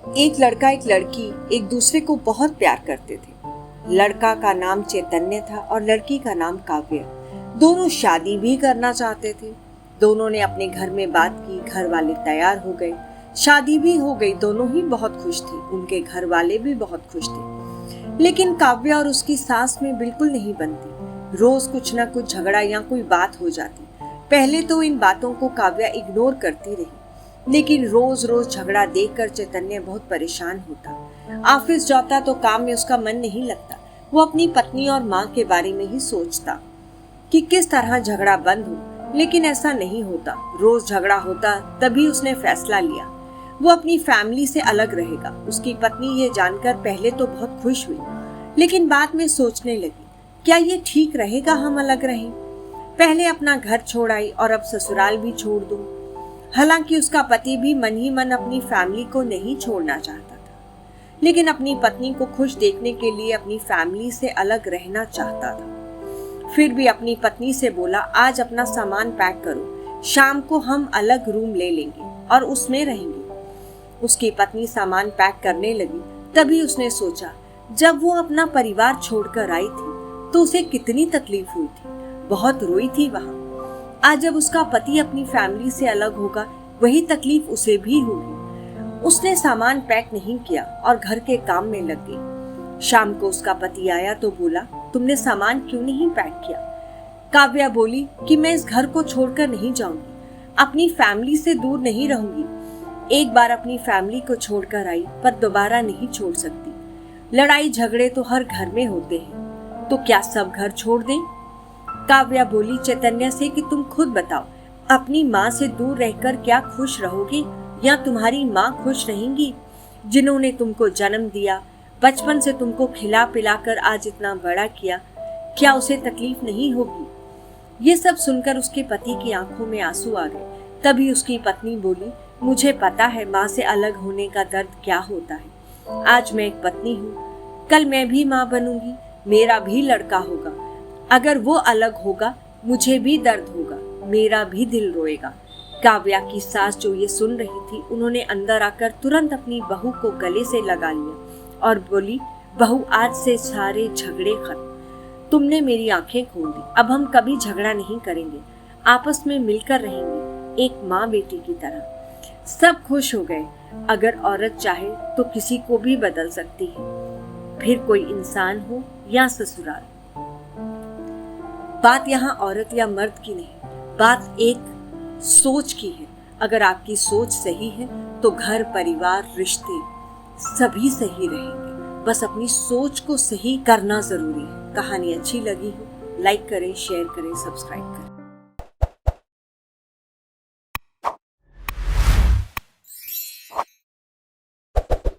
एक लड़का एक लड़की एक दूसरे को बहुत प्यार करते थे। लड़का का नाम चैतन्य था और लड़की का नाम काव्य। दोनों शादी भी करना चाहते थे। दोनों ने अपने घर में बात की, घर वाले तैयार हो गए, शादी भी हो गई। दोनों ही बहुत खुश थे, उनके घर वाले भी बहुत खुश थे। लेकिन काव्य और उसकी सास में बिल्कुल नहीं बनती। रोज कुछ ना कुछ झगड़ा या कोई बात हो जाती। पहले तो इन बातों को काव्य इग्नोर करती रही, लेकिन रोज रोज झगड़ा देखकर चैतन्य बहुत परेशान होता। ऑफिस जाता तो काम में उसका मन नहीं लगता। वो अपनी पत्नी और माँ के बारे में ही सोचता कि किस तरह झगड़ा बंद हो, लेकिन ऐसा नहीं होता। रोज झगड़ा होता। तभी उसने फैसला लिया वो अपनी फैमिली से अलग रहेगा। उसकी पत्नी ये जानकर पहले तो बहुत खुश हुई, लेकिन बाद में सोचने लगी, क्या ये ठीक रहेगा हम अलग रहें? पहले अपना घर छोड़ आई और अब ससुराल भी छोड़ दूं। हालांकि उसका पति भी मन ही मन अपनी फैमिली को नहीं छोड़ना चाहता था, लेकिन अपनी पत्नी को खुश देखने के लिए अपनी फैमिली से अलग रहना चाहता था। फिर भी अपनी पत्नी से बोला, आज अपना सामान पैक करो, शाम को हम अलग रूम ले लेंगे और उसमें रहेंगे। उसकी पत्नी सामान पैक करने लगी। तभी उसने सोचा, जब वो अपना परिवार छोड़कर आई थी तो उसे कितनी तकलीफ हुई थी, बहुत रोई थी वहां। आज जब उसका पति अपनी फैमिली से अलग होगा, वही तकलीफ उसे भी होगी। उसने सामान पैक नहीं किया और घर के काम में लग गई। शाम को उसका पति आया तो बोला, तुमने सामान क्यों नहीं पैक किया? काव्या बोली कि मैं इस घर को छोड़कर नहीं जाऊंगी, अपनी फैमिली से दूर नहीं रहूंगी। एक बार अपनी फैमिली को छोड़कर आई, पर दोबारा नहीं छोड़ सकती। लड़ाई झगड़े तो हर घर में होते हैं, तो क्या सब घर छोड़ दें? काव्या बोली चैतन्य से कि तुम खुद बताओ, अपनी माँ से दूर रहकर क्या खुश रहोगे या तुम्हारी माँ खुश रहेंगी, जिन्होंने तुमको जन्म दिया, बचपन से तुमको खिला पिलाकर आज इतना बड़ा किया? क्या उसे तकलीफ नहीं होगी? ये सब सुनकर उसके पति की आंखों में आंसू आ गए। तभी उसकी पत्नी बोली, मुझे पता है माँ से अलग होने का दर्द क्या होता है। आज मैं एक पत्नी हूँ, कल मैं भी माँ बनूंगी, मेरा भी लड़का होगा। अगर वो अलग होगा, मुझे भी दर्द होगा, मेरा भी दिल रोएगा। काव्या की सास जो ये सुन रही थी, उन्होंने अंदर आकर तुरंत अपनी बहू को गले से लगा लिया और बोली, बहू आज से सारे झगड़े खत्म। तुमने मेरी आंखें खोल दी। अब हम कभी झगड़ा नहीं करेंगे, आपस में मिलकर रहेंगे, एक माँ बेटी की तरह। सब खुश हो गए। अगर औरत चाहे तो किसी को भी बदल सकती है, फिर कोई इंसान हो या ससुराल। बात यहाँ औरत या मर्द की नहीं, बात एक सोच की है। अगर आपकी सोच सही है तो घर, परिवार, रिश्ते सभी सही रहेंगे। बस अपनी सोच को सही करना जरूरी है। कहानी अच्छी लगी हो, लाइक करें, शेयर करें, सब्सक्राइब करें।